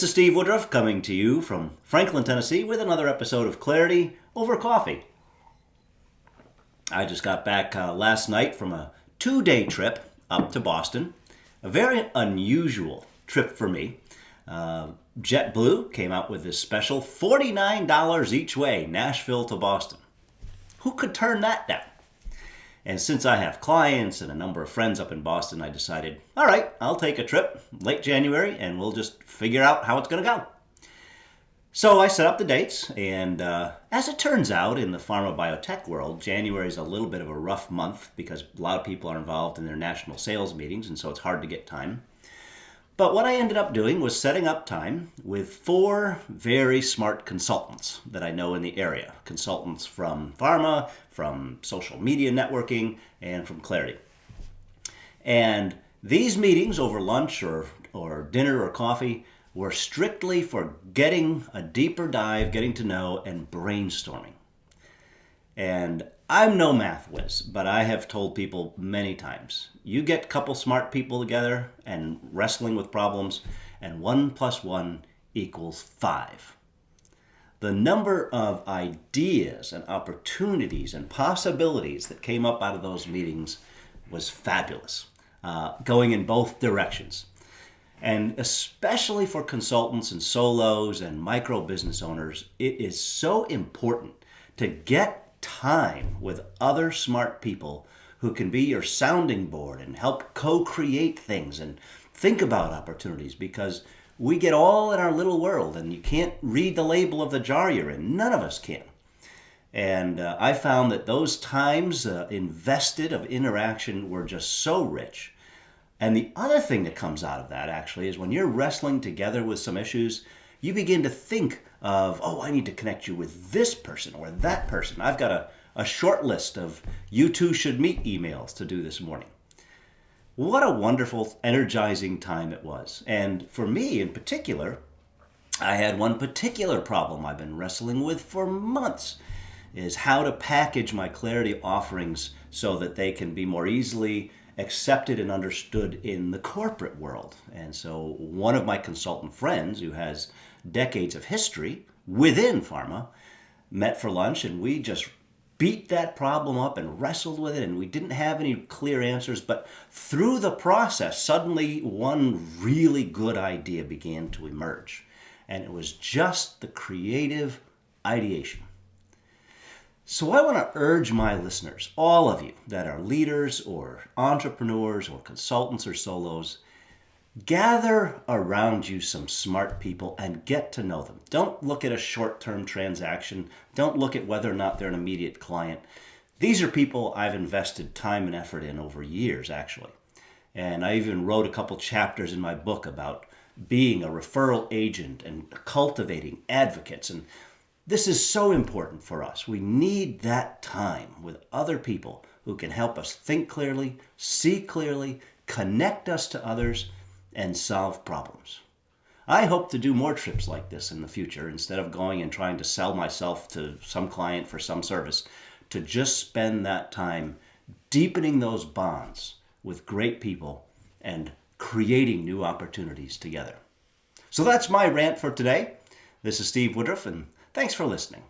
This is Steve Woodruff coming to you from Franklin, Tennessee with another episode of Clarity Over Coffee. I just got back last night from a 2-day trip up to Boston. A very unusual trip for me. JetBlue came out with this special $49 each way, Nashville to Boston. Who could turn that down? And since I have clients and a number of friends up in Boston, I decided, all right, I'll take a trip late January and we'll just figure out how it's going to go. So I set up the dates, and as it turns out, in the pharma biotech world, January is a little bit of a rough month because a lot of people are involved in their national sales meetings, and so it's hard to get time. But what I ended up doing was setting up time with 4 very smart consultants that I know in the area. Consultants from pharma, from social media networking, and from Clarity. And these meetings over lunch or dinner or coffee were strictly for getting a deeper dive, getting to know, and brainstorming. And I'm no math whiz, but I have told people many times, you get a couple smart people together and wrestling with problems, and 1 + 1 = 5. The number of ideas and opportunities and possibilities that came up out of those meetings was fabulous, going in both directions. And especially for consultants and solos and micro business owners, it is so important to get time with other smart people who can be your sounding board and help co-create things and think about opportunities, because we get all in our little world and you can't read the label of the jar you're in. None of us can. And I found that those times invested of interaction were just so rich. And the other thing that comes out of that actually is when you're wrestling together with some issues, you begin to think of, I need to connect you with this person or that person. I've got a short list of you two should meet emails to do this morning. What a wonderful, energizing time it was. And for me in particular, I had one particular problem I've been wrestling with for months, is how to package my Clarity offerings so that they can be more easily accepted and understood in the corporate world. And so one of my consultant friends who has decades of history within pharma met for lunch, and we just beat that problem up and wrestled with it, and we didn't have any clear answers, but through the process suddenly one really good idea began to emerge, and it was just the creative ideation. So I want to urge my listeners, all of you that are leaders or entrepreneurs or consultants or solos, gather around you some smart people and get to know them. Don't look at a short-term transaction. Don't look at whether or not they're an immediate client. These are people I've invested time and effort in over years, actually. And I even wrote a couple chapters in my book about being a referral agent and cultivating advocates. And this is so important for us. We need that time with other people who can help us think clearly, see clearly, connect us to others, and solve problems. I hope to do more trips like this in the future, instead of going and trying to sell myself to some client for some service, to just spend that time deepening those bonds with great people and creating new opportunities together. So that's my rant for today. This is Steve Woodruff, and thanks for listening.